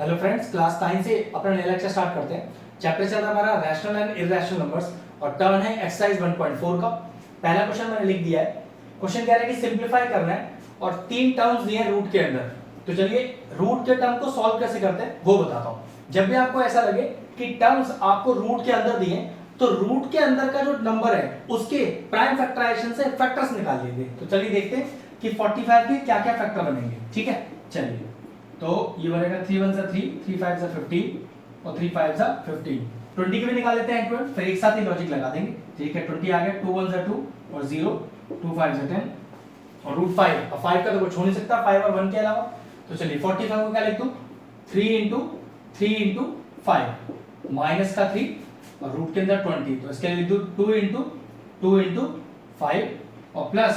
Hello friends, class 9 से अपना नया लेक्चर स्टार्ट करते हैं। चैप्टर चल रहा है हमारा रैशनल एंड इरैशनल नंबर्स और टर्न है एक्सरसाइज 1.4 का। पहला क्वेश्चन मैंने लिख दिया है। क्वेश्चन कह रहा है कि सिंपलीफाई करना है और तीन टर्म्स दिए हैं रूट के अंदर। तो चलिए रूट के टर्म को सॉल्व कैसे करते हैं वो बताता हूं। जब भी आपको ऐसा लगे कि टर्म्स आपको रूट के अंदर दिए तो रूट के अंदर का जो नंबर है उसके प्राइम फैक्टराइजेशन से फैक्टर्स निकाल लीजिए। तो चलिए देखते हैं कि 45 के क्या क्या फैक्टर बनेंगे। ठीक है, चलिए तो ये बनेगा 3 1 3 3 5 15 और 3 5 15। 20 के भी निकाल लेते हैं इक्वल, फिर एक साथ ही लॉजिक लगा देंगे। ठीक है, 20 आ गया, 2 1 2 और 0, 2 5 10 और रूट 5। अब 5 का तो कुछ हो नहीं सकता 5 और 1 के अलावा। तो चलिए 45 को क्या लिख दूं, 3 × 5 माइनस का 3 और रूट के अंदर 20, तो इसके लिए लिख दूं 2 × 5 और प्लस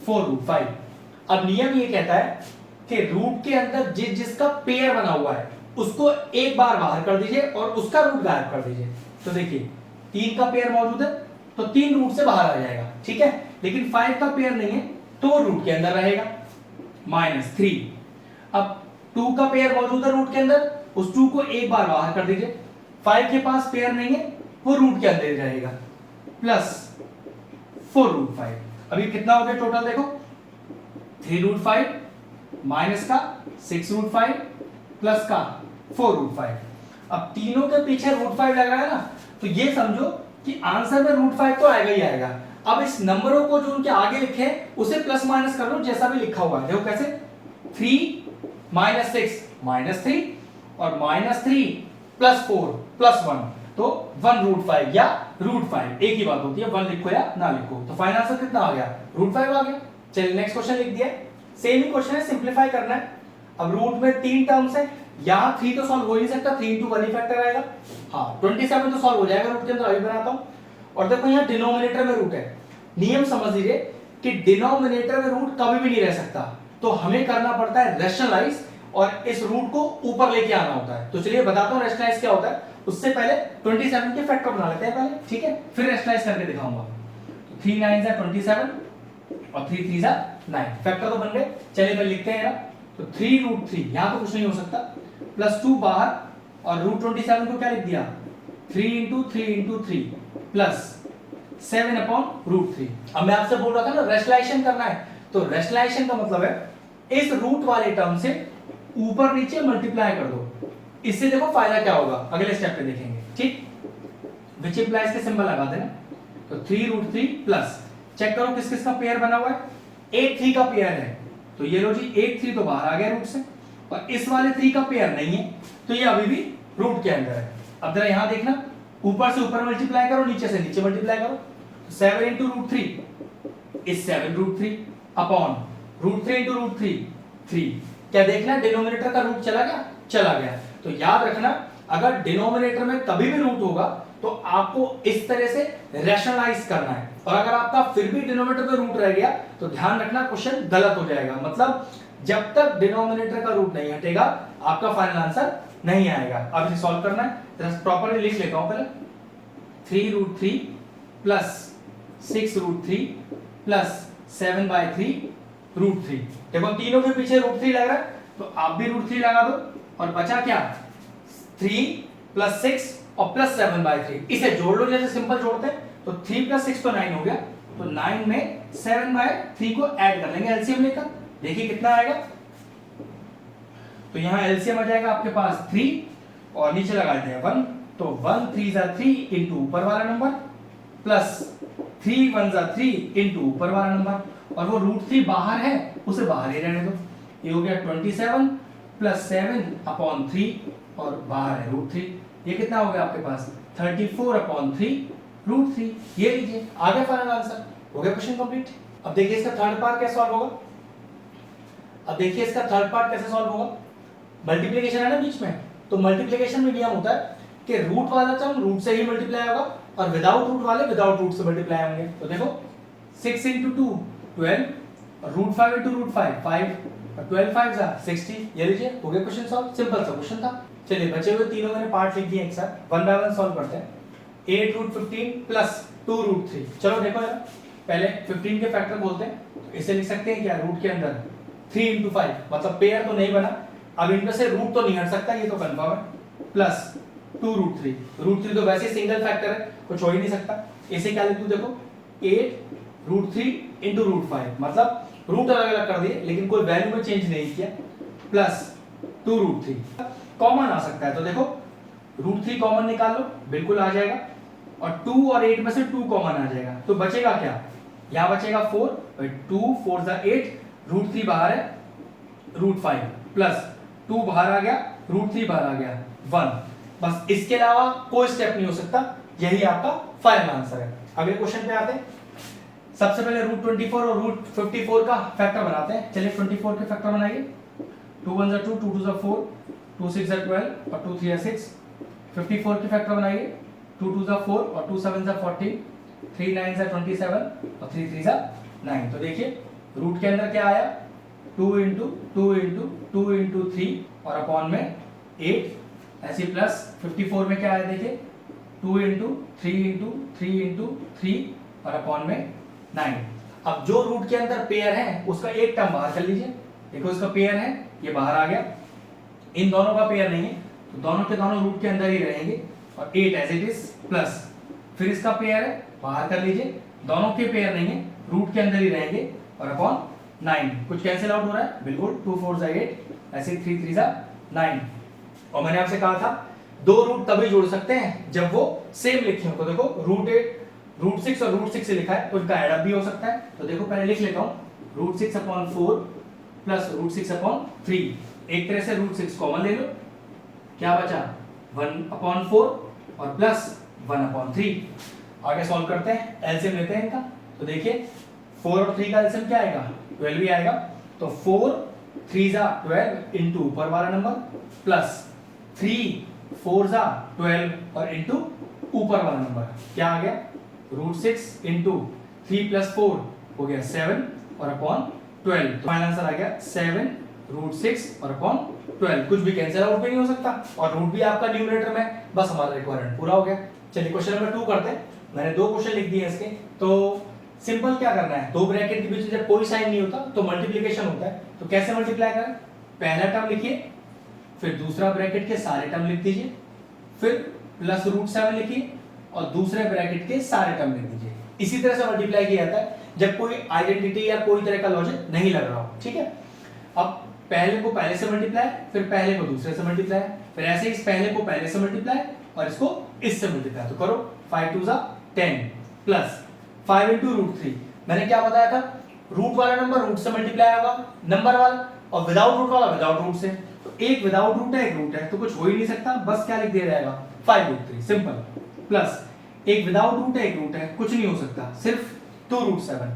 4 रूट 5। अब नियम ये कहता है कि रूट के अंदर जिसका पेयर बना हुआ है उसको एक बार बाहर कर दीजिए और उसका रूट गायब कर दीजिए। तो देखिए 3 का पेयर मौजूद है तो 3 रूट से बाहर आ जाएगा। ठीक है, लेकिन 5 का पेयर नहीं है तो रूट के अंदर रहेगा -3। अब 2 का पेयर मौजूद है रूट के अंदर, उस 2 को एक बार बाहर कर दीजिए। 5 के पास पेयर नहीं है वो रूट के अंदर ही रहेगा +4 रूट 5। अभी कितना हो गया टोटल, देखो 3 रूट 5 माइनस का 6 रूट 5 प्लस का 4 रूट 5। अब तीनों के पीछे रूट 5 लग रहा है ना, तो ये समझो कि आंसर में रूट 5 तो आएगा ही आएगा। अब इस नंबरों को जो उनके आगे लिखे हैं उसे प्लस माइनस कर लो जैसा भी लिखा हुआ है। देखो कैसे, 3 - 6 -3 और -3 + 4 + 1, तो 1 रूट 5 या रूट 5 एक ही बात होती है, 1 लिखो या ना लिखो। तो फाइनल आंसर कितना आ गया, रूट 5 आ गया। चलिए नेक्स्ट क्वेश्चन लिख दिया, सेम ही क्वेश्चन है, सिंपलीफाई करना है। अब रूट में 3 टर्म्स है, यहां 3 तो सॉल्व हो ही नहीं सकता, 3 × 1 ही फैक्टर आएगा। हाँ 27 तो सॉल्व हो जाएगा रूट के अंदर, अभी बनाता हूं। और देखो यहां डिनोमिनेटर में रूट है, नियम समझ लीजिए कि डिनोमिनेटर में रूट कभी भी नहीं रह सकता, तो हमें करना पड़ता है रैशनलाइज और इस रूट को ऊपर लेके आना होता है। तो चलिए बताता हूं रैशनलाइज क्या होता है। उससे पहले 27 के फैक्टर बना लेते हैं पहले, ठीक है, फिर रैशनलाइज करके दिखाऊंगा। तो 3 9 27 और 3 3 9 फैक्टर तो बन गए। चलिए मैं लिखते हैं ना, तो 3 रूट 3 यहां तो कुछ नहीं हो सकता, +2 बाहर और रूट 27 को क्या लिख दिया, 3 × 3 × 3 प्लस 7 अपॉन रूट 3। अब मैं आपसे बोल रहा था ना रैशनलाइजेशन करना है, तो रैशनलाइजेशन का मतलब है इस रूट वाले टर्म से ऊपर नीचे मल्टीप्लाई कर दो। इससे देखो फायदा क्या होगा अगले स्टेप पे देखेंगे। ठीक, विच इंप्लाइज के सिंबल लगा देना। तो 3 रूट 3 प्लस, चेक करो किस किस का पेयर बना हुआ है, 8 3 का पेयर है, तो ये लो जी 8 3 तो बाहर आ गया रूट से, और इस वाले 3 का पेयर नहीं है तो ये अभी भी रूट के अंदर है। अब जरा यहां देखना, ऊपर से ऊपर मल्टीप्लाई करो, नीचे से नीचे मल्टीप्लाई करो। 7 × root 3 is 7 root 3 upon root 3 × root 3 3। क्या देखना, डिनोमिनेटर का रूट चला गया, चला गया। तो याद रखना अगर डिनोमिनेटर में कभी भी रूट होगा तो आपको इस तरह से रैशनलाइज करना है, और अगर आपका फिर भी डिनोमिनेटर में रूट रह गया तो ध्यान रखना क्वेश्चन गलत हो जाएगा। मतलब जब तक डिनोमिनेटर का रूट नहीं हटेगा आपका फाइनल आंसर नहीं आएगा। अब इसे सॉल्व करना है, जरा प्रॉपर्ली लिख लेता हूं पहले। 3 root 3 plus 6 root 3 plus 7/3 root 3। देखो तीनों के पीछे रूट 3 लग रहा है तो आप भी रूट 3 लगा दो, और बचा क्या, 3 + 6 और प्लस 7/3। इसे जोड़ लो जैसे सिंपल जोड़ते हैं, तो 3 + 6 तो 9 हो गया, तो 9 में 7/3 को ऐड कर लेंगे एलसीएम लेकर। देखिए कितना आएगा, तो यहां एलसीएम आ जाएगा आपके पास 3 और नीचे लगा देते हैं 1, तो 1 3 3 इंटू ऊपर वाला नंबर प्लस 3 1 3 इंटू ऊपर वाला नंबर, और वो रूट 3 बाहर है उसे बाहर ही रहने दो। ये हो गया 27 + 7/3 और बाहर है रूट 3। ये कितना हो गया आपके पास, 34/3 रूट 3। ये लीजिए आ गया फाइनल आंसर, हो गया क्वेश्चन कंप्लीट। अब देखिए इसका थर्ड पार्ट कैसे सॉल्व होगा। अब देखिए इसका थर्ड पार्ट कैसे सॉल्व होगा। मल्टीप्लिकेशन है ना बीच में, तो मल्टीप्लिकेशन में नियम होता है कि रूट वाला टर्म रूट से ही मल्टीप्लाई होगा और विदाउट रूट वाले विदाउट रूट से मल्टीप्लाई होंगे। तो देखो 6 × 2 12 और रूट 5 × रूट 5 5 और 12 5 60। ये लीजिए हो गया क्वेश्चन सॉल्व, सिंपल सा क्वेश्चन था। चलिए बचे हुए तीनों मैंने पार्ट लिख दिए एक साथ, 1 बाय 1 सॉल्व करते हैं। 8 रूट 15 प्लस 2 रूट 3। चलो देखो यार, पहले 15 के फैक्टर बोलते हैं, तो इसे लिख सकते हैं क्या, रूट के अंदर 3 × 5, मतलब पेयर तो नहीं बना, अब इनमें से रूट तो नहीं हट सकता, ये तो कंफर्म है, प्लस 2√3। √3 तो वैसे सिंगल फैक्टर है, कुछ हो ही नहीं सकता। इसे क्या लिख दूं, देखो 8√3 इंटू √5, मतलब रूट अलग अलग कर दिए लेकिन कोई वैल्यू में चेंज नहीं किया, प्लस 2√3। कॉमन आ सकता है तो देखो √3 कॉमन निकाल लो, बिल्कुल आ जाएगा, और 2 और 8 में से 2 कॉमन आ जाएगा, तो बचेगा क्या, यहां बचेगा 4, 2 4 जा 8, √3 बाहर है, √5 प्लस 2 बाहर आ गया, √3 बाहर आ गया 1। बस इसके अलावा कोई स्टेप नहीं हो सकता, यही आपका फाइनल आंसर है। अगले क्वेश्चन पे आते हैं। सबसे पहले √24 और √54 का फैक्टर बनाते हैं। चलिए 24 के फैक्टर बनाइए। 2 1 2, 2 2 4, 2 6 12 और 2 3 6। 54 के फैक्टर बनाइए। 2 2 4 और 2 7 14, 3 9 27 और 3 3 9। तो देखिए रूट के अंदर क्या आया, 2 इंटू 2 इंटू 2 इंटू 3 और अपॉन में 8, ऐसे प्लस 54 में क्या आया देखिए, 2 इंटू 3 इंटू 3 इंटू 3 और अपॉन में 9। अब जो रूट के अंदर पेयर है उसका एक टर्म बाहर कर लीजिए, देखो इसका पेयर है, ये बाहर आ गया, इन दोनों का पेयर नहीं है तो दोनों के दोनों रूट के अंदर ही रहेंगे, और 8 एज इट इज, प्लस फिर इसका पेयर है, बाहर कर लीजिए, दोनों के पेयर नहीं है, रूट के अंदर ही रहेंगे, और अपॉन 9। कुछ कैंसिल आउट हो रहा है, बिल्कुल, 2 4 जा 8, ऐसे 3 3 जा 9। और मैंने आपसे कहा था दो रूट तभी जोड़ सकते हैं जब वो सेम लिखे हो, तो देखो √6 और √6 से लिखा है तो इनका एड अप भी हो सकता है, तो देखो पहले लिख लेता हूं, √6/4 प्लस √6/3। एक तरह से √6 कॉमन ले लो, क्या बचा 1/4 और प्लस 1/3। आगे सॉल्व करते हैं, एलसीएम लेते हैं इनका, तो देखिए 4 और 3 का एलसीएम क्या आएगा, 12 ही आएगा, तो 4 3 जा 12 इंटू ऊपर वाला नंबर, प्लस 3 4 जा 12 और इंटू ऊपर वाला नंबर, क्या आ गया, √6 इंटू 3 प्लस 4 हो गया 7 और अपॉन 12। तो फाइनल आंसर आ गया 7 √6 और अपॉन 12। कुछ भी कैंसिल आउट भी नहीं हो सकता, और रूट भी आपका न्यूमरेटर में, बस हमारा रिक्वायरमेंट पूरा हो गया। चलिए क्वेश्चन नंबर 2 करते हैं। मैंने 2 क्वेश्चन लिख दिए इसके, तो सिंपल क्या करना है, दो ब्रैकेट के बीच जब कोई साइन नहीं होता तो मल्टीप्लिकेशन होता है, तो कैसे मल्टीप्लाई करें, पहला टर्म लिखिए, फिर दूसरा ब्रैकेट के सारे टर्म लिख दीजिए, फिर प्लस √7 लिखिए और दूसरे ब्रैकेट के सारे टर्म लिख दीजिए। इसी तरह से मल्टीप्लाई किया जाता है जब कोई आइडेंटिटी या कोई तरह का लॉजिक नहीं लग रहा हो, ठीक है। अब पहले को पहले से मल्टीप्लाई, फिर पहले को दूसरे से मल्टीप्लाई, फिर ऐसे इस पहले को पहले से मल्टीप्लाई और इसको इससे मल्टीप्लाई, तो करो 5 2 जा 10 प्लस 5 इंटू √3। मैंने क्या बताया था, रूट वाला नंबर रूट से मल्टीप्लाई होगा, नंबर वाला, और विदाउट रूट वाला विदाउट रूट से। तो एक विदाउट रूट है, एक रूट है, तो कुछ हो ही नहीं सकता, बस क्या लिख दिया जाएगा 5√3, सिंपल, प्लस एक विदाउट रूट है, एक रूट है, कुछ नहीं हो सकता, सिर्फ 2√7।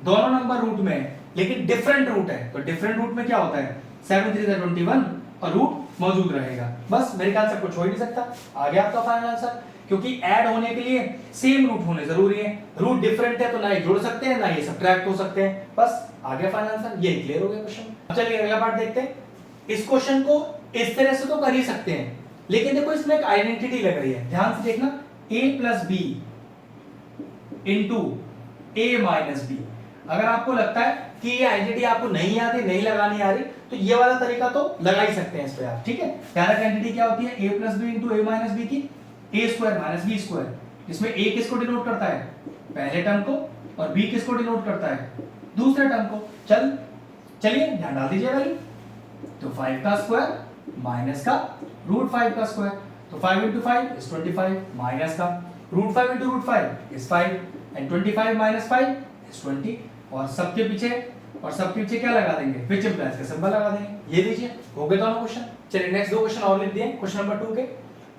दोनों नंबर रूट में है लेकिन डिफरेंट रूट है, तो डिफरेंट रूट में क्या होता है, 7 3 21 और रूट मौजूद रहेगा, बस मेरे ख्याल से कुछ हो ही नहीं सकता। आ गया आपका फाइनल आंसर, क्योंकि ऐड होने के लिए सेम रूट होने जरूरी है, रूट डिफरेंट है तो ना ये जोड़ सकते हैं ना ये सब्ट्रैक्ट हो सकते हैं, बस आ गया फाइनल आंसर, ये क्लियर हो गया क्वेश्चन। अब चलिए अगला पार्ट देखते हैं। इस क्वेश्चन को इस तरह से तो कर ही सकते हैं, लेकिन देखो इसमें एक आइडेंटिटी लग रही है, ध्यान से देखना, a plus B into a minus B. अगर आपको लगता है कि ये आइडेंटिटी आपको नहीं आती, नहीं लगानी आ रही, तो ये वाला तरीका तो लगा ही सकते हैं इस पे आप, ठीक है। पहला आइडेंटिटी क्या होती है, a plus B into a minus B की a square minus B square, इसमें a किसको डिनोट करता है, पहले टर्म को, और b किसको डिनोट करता है, दूसरे टर्म को। चलिए ध्यान डाल दीजिए वैल्यू, तो 5 का स्क्वायर माइनस का √5 का स्क्वायर, तो 5 इंटू 5 इज 25, माइनस का √5 into √5 is 5 and 25 minus 5 is 20, और सबके पीछे क्या लगा देंगे, विच इंप्लाइज का सिंबल लगा देंगे। ये लीजिए, हो गए दोनों क्वेश्चन। चलिए नेक्स्ट 2 क्वेश्चन और लिख दिए, क्वेश्चन नंबर 2 के।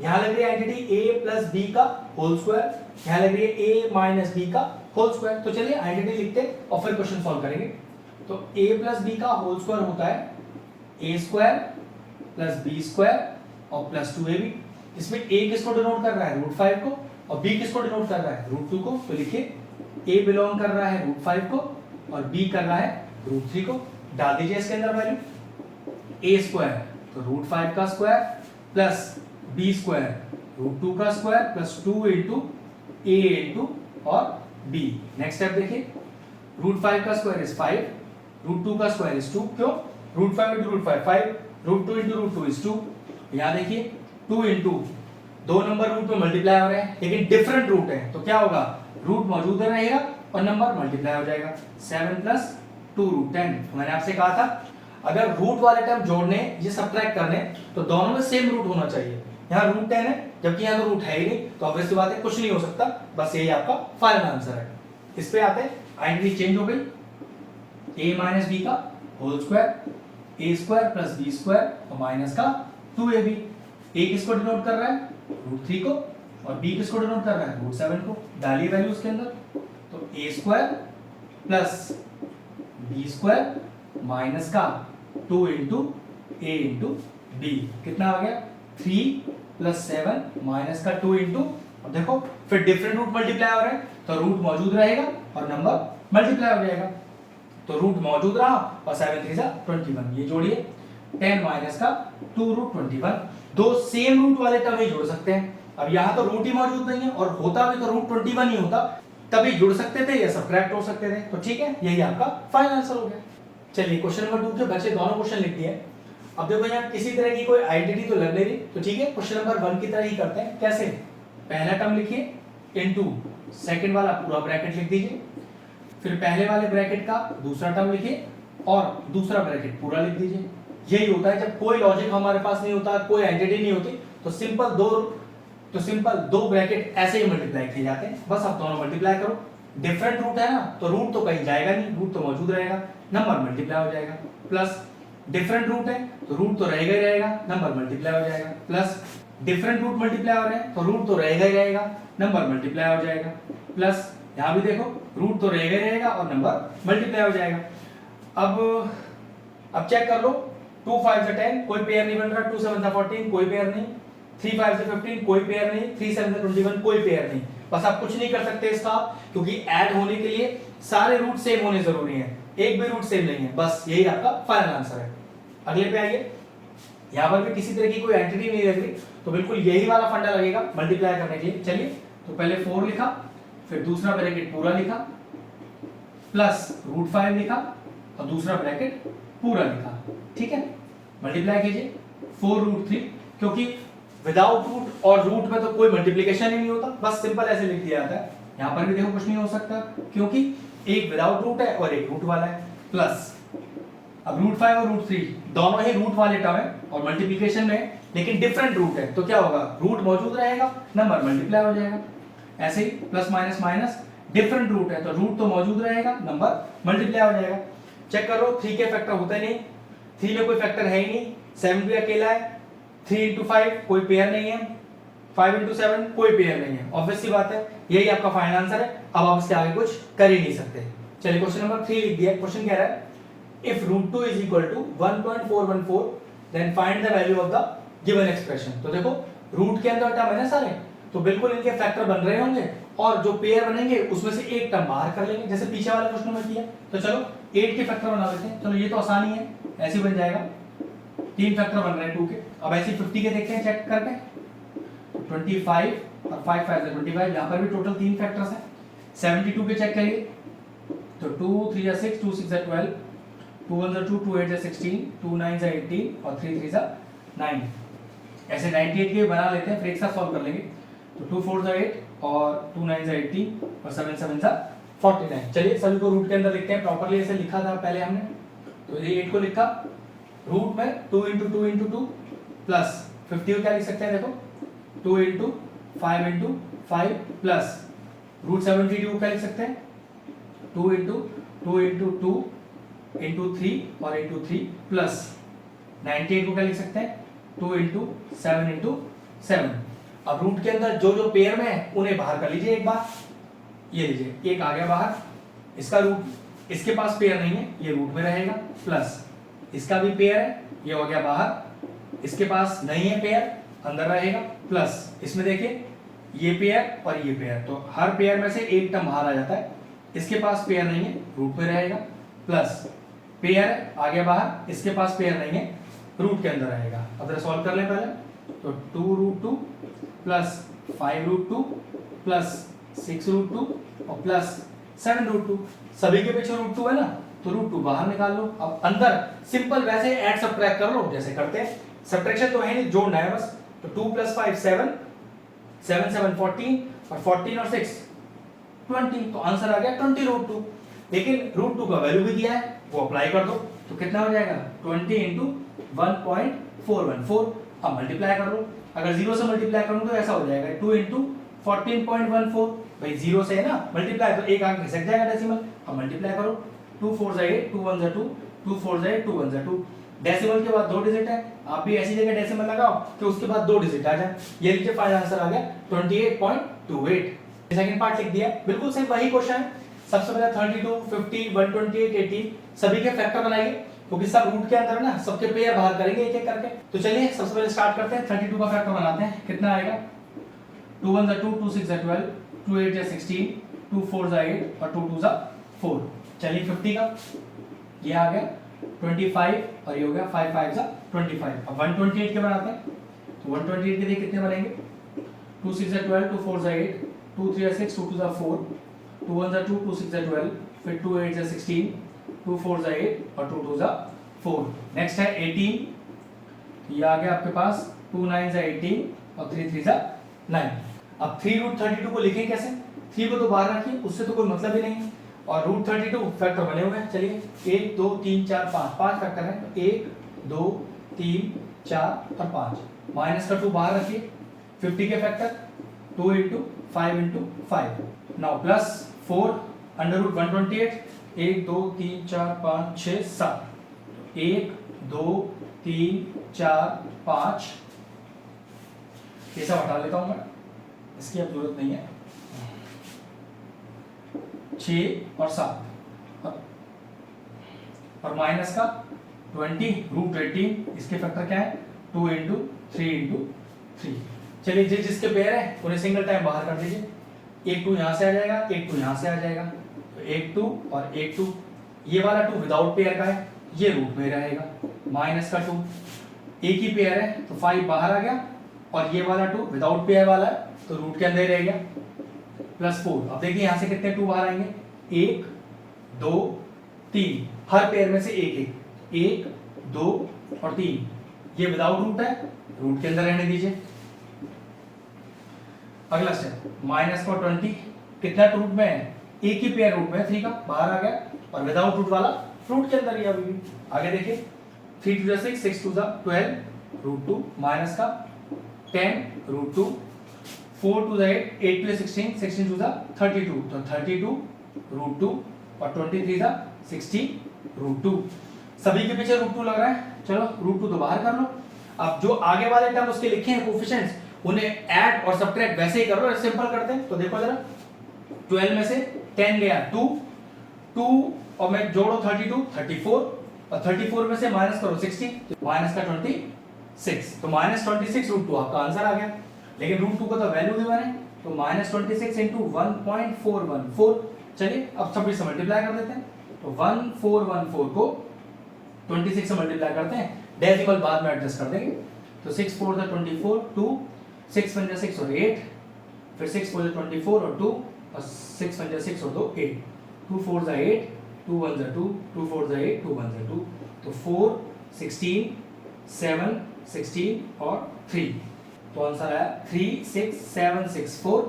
यहां लग रही है आइडेंटिटी a प्लस b का होल स्क्वायर, यहां लग रही है a माइनस b का होल स्क्वायर। तो चलिए आइडेंटिटी लिखते हैं और फिर क्वेश्चन सॉल्व करेंगे। तो a प्लस b का होल स्क्वायर होता है a square plus b square और प्लस 2ab। इसमें a किसको डिनोट कर रहा है, √5 को, और b किसको डिनोट कर रहा है, √2 को। तो लिखिए a बिलोंग कर रहा है √5 को और b कर रहा है √3 को। डाल दीजिए इसके अंदर वैल्यू, a स्क्वायर तो √5 का स्क्वायर प्लस b स्क्वायर √2 का square plus 2 into a into और b। नेक्स्ट स्टेप देखिए, √5 का स्क्वायर इज 5, √2 का स्क्वायर इज 2, क्यों, √5 into √5 5, root two into root two is 2। यहाँ देखिए 2 इंटू, दो नंबर रूट में मल्टीप्लाई हो रहे हैं लेकिन डिफरेंट रूट है, तो क्या होगा, रूट मौजूद रहेगा और नंबर मल्टीप्लाई हो जाएगा। 7 प्लस 2 रूट 10। तो मैंने आपसे कहा था अगर रूट वाले टर्म जोड़ने ये सब्ट्रैक्ट करने तो दोनों में सेम रूट होना चाहिए। यहाँ रूट 10 है जबकि यहाँ तो रूट है ही नहीं, तो ऑब्वियस सी बात है कुछ नहीं हो सकता, बस यही आपका फाइनल आंसर है। इस पे आते हैं, आइडेंटिटी चेंज हो गई, a माइनस बी का whole square, a square plus B square और माइनस का 2ab। a किसको डिनोट कर रहा है, रूट 3 को, और b किसको डिनोट कर रहा है, रूट 7 को। डालिए वैल्यू उसके अंदर, तो a square plus B square minus का 2 इंटू ए इंटू बी, कितना आ गया 3 प्लस 7 माइनस का 2 इंटू, और देखो फिर डिफरेंट रूट मल्टीप्लाई हो रहे हैं तो रूट मौजूद रहेगा और नंबर मल्टीप्लाई हो जाएगा। तो रूट मौजूद रहा और 7 3 जा 21, ये जोड़िए 10 माइनस का 2 रूट 21। दो सेम रूट वाले टर्म ही जोड़ सकते हैं। अब यहाँ तो रूट ही मौजूद नहीं है और होता भी तो रूट 21 ही होता, तभी जुड़ सकते थे या सब्ट्रैक्ट हो सकते थे। तो ठीक है, यही आपका फाइनल आंसर हो गया। चलिए क्वेश्चन नंबर 2 के बच्चे दोनों क्वेश्चन लिख दिए। अब देखो यहाँ किसी तरह की कोई आइडेंटिटी तो लग नहीं रही, तो ठीक है क्वेश्चन नंबर 1 की तरह ही करते हैं। कैसे, पहला टर्म लिखिए इनटू सेकंड वाला पूरा ब्रैकेट लिख दीजिए, फिर पहले वाले ब्रैकेट का दूसरा टर्म लिखिए और दूसरा ब्रैकेट पूरा लिख दीजिए। यही होता है जब कोई लॉजिक हमारे पास नहीं होता, कोई आइडेंटिटी नहीं होती, तो सिंपल दो ब्रैकेट ऐसे ही मल्टीप्लाई किए जाते हैं। बस आप दोनों मल्टीप्लाई करो, डिफरेंट रूट है ना तो रूट तो कहीं जाएगा नहीं, रूट तो मौजूद रहेगा, नंबर मल्टीप्लाई हो जाएगा। प्लस डिफरेंट रूट है तो रूट तो रहेगा ही रहेगा, नंबर मल्टीप्लाई हो जाएगा। प्लस डिफरेंट रूट मल्टीप्लाई हो रहे हैं तो रूट तो रहेगा ही रहेगा, नंबर मल्टीप्लाई हो जाएगा। प्लस यहाँ भी देखो रूट तो रहेगा ही रहेगा और नंबर मल्टीप्लाई हो जाएगा। अब चेक कर लो, 2 5 से 10 कोई पेयर नहीं बन रहा, 2 7 से 14 कोई पेयर नहीं, 3 5 से 15 कोई पेयर नहीं, 3 7 से 21 कोई पेयर नहीं। बस आप कुछ नहीं कर सकते इसका, क्योंकि ऐड होने के लिए सारे रूट सेम होने जरूरी हैं, एक भी रूट सेम नहीं है। बस यही आपका फाइनल आंसर है। अगले पे आइए, यहाँ पर भी किसी तरह की कोई एंटिटी नहीं लग रही, तो बिल्कुल यही वाला फंडा लगेगा मल्टीप्लाई करने के लिए। चलिए तो पहले 4 लिखा, फिर दूसरा ब्रैकेट पूरा लिखा, प्लस रूट 5 लिखा और दूसरा ब्रैकेट पूरा लिखा। ठीक है, मल्टीप्लाई कीजिए 4 रूट 3, क्योंकि विदाउट रूट और रूट में तो कोई मल्टीप्लिकेशन ही नहीं होता, बस सिंपल ऐसे लिख दिया जाता है। यहाँ पर भी देखो कुछ नहीं हो सकता, क्योंकि एक विदाउट रूट है और एक रूट वाला है। प्लस अब रूट 5 और रूट 3 दोनों ही रूट वाले टर्म है और मल्टीप्लिकेशन में, लेकिन डिफरेंट रूट है, तो क्या होगा, रूट मौजूद रहेगा, नंबर मल्टीप्लाई हो जाएगा। ऐसे ही plus minus minus, different root है तो रूट तो मौजूद रहेगा, नंबर मल्टीप्लाई हो जाएगा। चेक करो 3 के फैक्टर होते नहीं, 3 में कोई फैक्टर है ही नहीं, 7 भी अकेला है, 3 इंटू 5 कोई पेयर नहीं है, 5 इंटू 7 कोई पेयर नहीं है। ऑब्वियस सी बात है, यही आपका फाइनल आंसर है। अब आप इसके आगे कुछ कर ही नहीं सकते। चलिए क्वेश्चन नंबर 3 लिख दिया। क्वेश्चन कह रहा है if root 2 is equal to 1.414 then find the value of the given expression. तो देखो रूट के अंदर टर्म है ना सारे, तो बिल्कुल इनके फैक्टर बन रहे होंगे और जो पेयर बनेंगे उसमें से एक टर्म बाहर कर लेंगे, जैसे पीछे वाले क्वेश्चन में किया। तो चलो 8 के फैक्टर बना लेते हैं। चलो ये तो आसानी है, ऐसे बन जाएगा, 3 फैक्टर बन रहे हैं 2 के। अब ऐसे 50 के देखते हैं चेक करके, 25 और 5 5 से 25, यहाँ पर भी टोटल 3 फैक्टर्स हैं। 72 के चेक करिए, तो 2 3 जा 6, 2 6 जा 12, 2 1 जा 2, 2 8 जा 16, 2 9 जा 18 और 3 3 जा 9। ऐसे 98 के बना लेते हैं, फिर एक साथ सॉल्व कर लेंगे। तो 2 4 जा 8 और 2 9 जा 18 और 7 7 जा 49। चलिए सभी को रूट के अंदर लिखते हैं, प्रॉपर्ली ऐसे लिखा था पहले हमने। तो ये 8 को लिखा, रूट में 2 इंटू 2 इंटू 2 प्लस 50 को क्या लिख सकते हैं, देखो 2 इंटू 5 इंटू 5 प्लस रूट 72 को क्या लिख सकते हैं, 2 इंटू 2 इंटू 2 इंटू 3 और इंटू 3 प्लस 98 को क्या लिख सकते हैं, 2 इंटू 7 इंटू 7। अब रूट के अंदर जो जो पेयर में है उन्हें बाहर कर लीजिए एक बार। ये लीजिए, एक आ गया बाहर, इसका रूट, इसके पास पेयर नहीं है, ये रूट में रहेगा, प्लस इसका भी पेयर है, ये हो गया बाहर, इसके पास नहीं है पेयर, अंदर रहेगा, प्लस इसमें देखिए ये पेयर और ये पेयर, तो हर पेयर में से एक टर्म बाहर आ जाता है। इसके पास पेयर नहीं है, रूट में रहेगा, प्लस पेयर आ गया बाहर, इसके पास पेयर नहीं है, रूट के अंदर रहेगा। अब जरा सॉल्व कर लें पहले, तो 2 root 2 plus 5 root 2 plus 6 root 2 और प्लस 7 रूट 2। सभी के पीछे रूट 2 है ना, तो √2 बाहर निकाल लो। अब अंदर सिंपल वैसे ऐड सब्ट्रैक्ट कर लो जैसे करते हैं, सब्ट्रैक्शन तो है नहीं, जोड़ना है बस। तो 2 + 5 7, 7 7 14 और 14 और 6 20, तो आंसर आ गया 20√2। लेकिन √2 का वैल्यू भी दिया है, वो अप्लाई कर दो तो कितना हो जाएगा 20 × 1.414। अब मल्टीप्लाई कर लो, अगर 0 से मल्टीप्लाई करूं तो ऐसा हो जाएगा 2 × 14.14। भाई 0 से है ना मल्टीप्लाई, तो एक आंक घिसक जाएगा डेसिमल। अब मल्टीप्लाई करो, 2 4 8, 2 1 2, 2 4 8, 2 1 2। डेसिमल के बाद 2 डिजिट है, आप भी ऐसी जगह डेसिमल लगाओ कि उसके बाद 2 डिजिट आ जाए। ये लीजिए फाइनल आंसर आ गया 28.28। सेकंड पार्ट लिख दिया, बिल्कुल सेम वही क्वेश्चन है। सबसे पहले 32, 50, 128, 80 सभी के फैक्टर बनाइए, क्योंकि सब रूट के अंदर है ना, सबके पेयर बाहर करेंगे एक एक करके। तो चलिए सबसे पहले स्टार्ट करते हैं, 32 का फैक्टर बनाते हैं। कितना आएगा 2 1 2, 2 6 12, 2 8 16, 2 4 8 और 2 2 4। चलिए 50 का ये आ गया 25 और ये हो गया 5 5 25। अब 128 के बनाते हैं, तो 128 के लिए कितने बनेंगे 2 6 12, 2 4 8, 2 3 6, 2 2 4, 2 1 2, 2 6 12, फिर 2 8 16, 2 4 8 और 2 2 4। नेक्स्ट है 18, ये आ गया आपके पास 2 9 18 और 3 3 9। अब 3√32 को लिखें कैसे, 3 को तो बाहर रखिए, उससे तो कोई मतलब ही नहीं। और √32 फैक्टर बने हुए हैं, चलिए 1 2 3 4 5, 5 फैक्टर है, 1 2 3 4 और 5। माइनस का 2 बाहर रखिए, 50 के फैक्टर 2 × 5 × 5। Now plus 4 √128, 1 2 3 4 5 6 7, 1 2 3 4 5। ये सब हटा लेता हूं मैं, इसकी अब जरूरत नहीं है। 6 और 7 और माइनस का 20 √18, इसके फैक्टर क्या है 2 × 3 × 3। चलिए जिसके पेयर है उन्हें सिंगल टाइम बाहर कर दीजिए, एक 2 यहां से आ जाएगा, एक 2 यहां से आ जाएगा, तो एक 2 और एक 2। ये वाला 2 विदाउट पेयर का है, ये रूट में रहेगा। माइनस का 2 एक ही पेयर है तो 5 बाहर आ गया, और ये वाला 2 विदाउट पेयर वाला है तो रूट के अंदर ही रह गया। प्लस 4, अब देखिए यहां से कितने 2 बाहर आएंगे 1 2 3, हर पेयर में से एक एक, 1 2 और 3। ये विदाउट रूट है, रूट के अंदर रहने दीजिए। अगला स्टेप माइनस का 20, कितना रूट में है, एक ही पेयर रूट में है 3 का, बाहर आ गया, और विदाउट रूट वाला रूट के अंदर ही अभी भी। आगे देखिए 3 2 6, 6 2 12, √2 माइनस का 10 √2, 4 2 8, 8 2 16, 16 2 32, तो 32 √2 और 23 60 √2। सभी के पीछे √2 लग रहा है, चलो √2 तो बाहर कर लो। अब जो आगे वाले टर्म उसके लिखे हैं कोफिशिएंट्स, उन्हें ऐड और सब्ट्रैक्ट वैसे ही करो, सिंपल करते हैं। तो देखो जरा 12 में से 10 गया 2 2 और मैं जोड़ो 32 34, और 34 में से माइनस करो 60, तो माइनस का 26, तो माइनस 26 √2 आपका आंसर आ गया। लेकिन √2 को तो वैल्यू गिवन है, तो माइनस 26 × 1.414। चलिए अब 26 से मल्टीप्लाई कर देते हैं, तो 1414 को 26 से मल्टीप्लाई करते हैं, डेसिमल बाद में एडजस्ट कर देंगे। तो 6 4 24, 2 6 1 6 और 8, फिर 6 4 24 और 2, और 6 1 6 और 2 8, 2 4 8, 2 1 2, 2 4 8, 2 1 2, तो 4 16 7 16 और 3, तो आंसर आया 36764।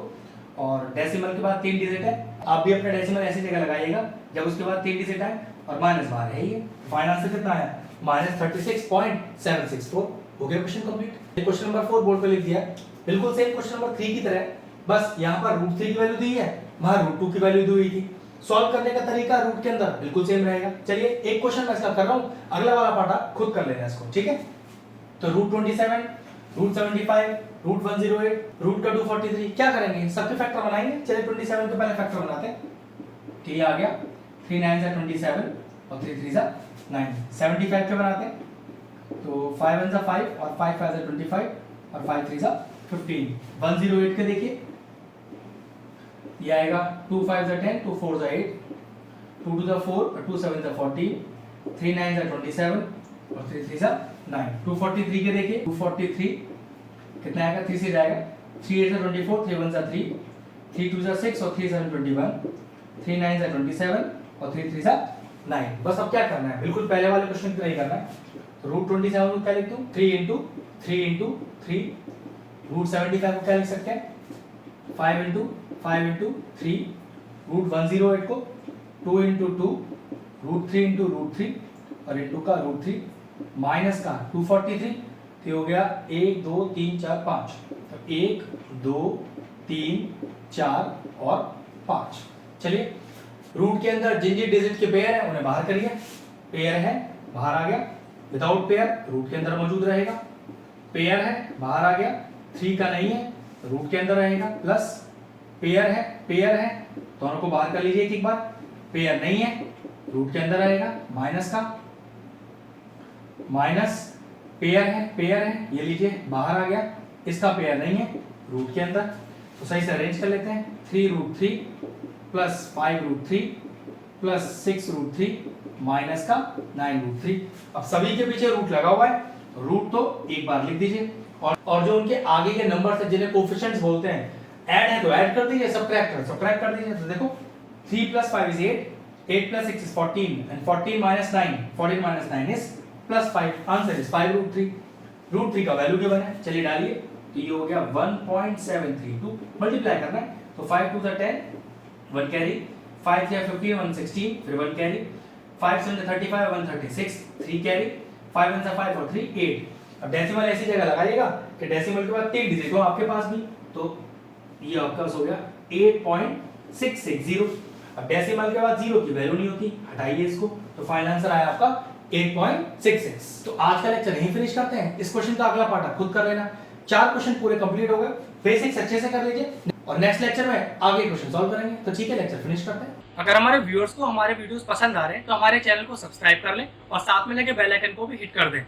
और डेसिमल के बाद 3 डिजिट है, आप भी अपना डेसिमल ऐसी जगह लगाइएगा जब उसके बाद 3 डिजिट आए और माइनस बाहर है। ये फाइनल आंसर कितना है -36.764। हो गया question complete. Question number 4 board पे लिख दिया, बिल्कुल सेम क्वेश्चन नंबर 3 की तरह, बस यहाँ पर √3 की वैल्यू दी है, वहां √2 की वैल्यू दी हुई थी। सॉल्व करने का तरीका रूट के अंदर बिल्कुल सेम रहेगा। चलिए एक क्वेश्चन मैं इसका कर रहा हूं, अगला वाला पार्ट खुद कर लेना इसको, ठीक है। तो √27, √75, √108, √243 क्या करेंगे, सबके फैक्टर बनाएंगे। चलिए 27 के पहले फैक्टर बनाते हैं, तो ये आ गया 3 9 27 और 3 3 9। 75 के बनाते हैं, तो 5 1 5 और 5 5 25 और 5 3 15। 108 के देखिए, ये आएगा 2 5 10, 2 4 8, 2 2 4 और 2 7 14, 3 9 27 और 3 3 9। 243 के देखिए, 243 कितना आएगा, 3 से जाएगा, 3 8 24, 3 1 3, 3 2 6 और 3 7 21, 3 9 27 और 3 3 9। बस अब क्या करना है, बिल्कुल पहले वाले क्वेश्चन की तरह ही करना है। तो रूट 27 को क्या लिख दूं, 3 इंटू 3 रूट 75 को क्या लिख सकते हैं, 5 इंटू 3 रूट 108 को 2 इंटू रूट 3 और इंटू का रूट 3 माइनस का 243, तो हो गया 1 2 3 4 5, तो 1 2 3 4 और 5। चलिए रूट के अंदर जिन जिन डिजिट के पेयर है उन्हें बाहर करिए, पेयर है बाहर आ गया, विदाउट पेयर रूट के अंदर मौजूद रहेगा, पेयर है बाहर आ गया, 3 का नहीं है रूट के अंदर रहेगा, प्लस पेयर है दोनों को बाहर कर लीजिए एक बार, पेयर नहीं है रूट के अंदर रहेगा, माइनस का माइनस पेयर है ये लीजिए बाहर आ गया, इसका पेयर नहीं है रूट के अंदर, तो सही से अरेंज कर लेते हैं, 3 root 3 plus 5 root 3 plus 6 root 3 minus का 9 रूट 3। अब सभी के पीछे रूट लगा हुआ है, रूट तो एक बार लिख दीजिए, और जो उनके आगे के नंबर है जिन्हें कोफिशिएंट्स बोलते हैं, ऐड है तो ऐड कर दीजिए, सब्ट्रैक्ट कर दीजिए। तो देखो 3 plus 5 is 8 plus 6 is 14 and 14 minus 9 is plus 5, answer is 5 root 3। Root 3 का वैल्यू क्या बना है, चलिए डालिए, तो ये हो गया 1.732, मल्टीप्लाई करना है, तो 5 2 10, 1 कैरी, 5 3 15 116, फिर 1 कैरी, 5 7 35 136, 3 कैरी, 5 1 5 और 3 8। अब डेसिमल ऐसी जगह लगाइएगा कि डेसिमल के बाद 3 डिजिट हो आपके पास भी, तो ये आपका हो गया 8.660। अब डेसिमल के बाद 0 की वैल्यू नहीं होती, हटाइए इसको, तो फाइनल आंसर आया आपका 8.66। तो आज का लेक्चर यहीं फिनिश करते हैं, इस क्वेश्चन का अगला पार्ट आप खुद कर लेना, 4 क्वेश्चन पूरे कंप्लीट हो गए, बेसिक्स अच्छे से कर लीजिए, और नेक्स्ट लेक्चर में आगे क्वेश्चन सॉल्व करेंगे। तो ठीक है, लेक्चर फिनिश करते हैं। अगर हमारे व्यूअर्स को हमारे वीडियोस पसंद आ रहे हैं तो हमारे चैनल को सब्सक्राइब कर लें और साथ में लगे बेल आइकन को भी हिट कर दें।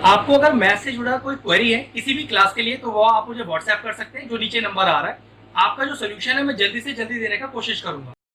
आपको अगर मैथ से जुड़ा कोई क्वेरी है किसी भी क्लास के लिए, तो वो आप मुझे व्हाट्सएप कर सकते हैं, जो नीचे नंबर आ रहा है। आपका जो सोल्यूशन है मैं जल्दी से जल्दी देने का कोशिश करूंगा।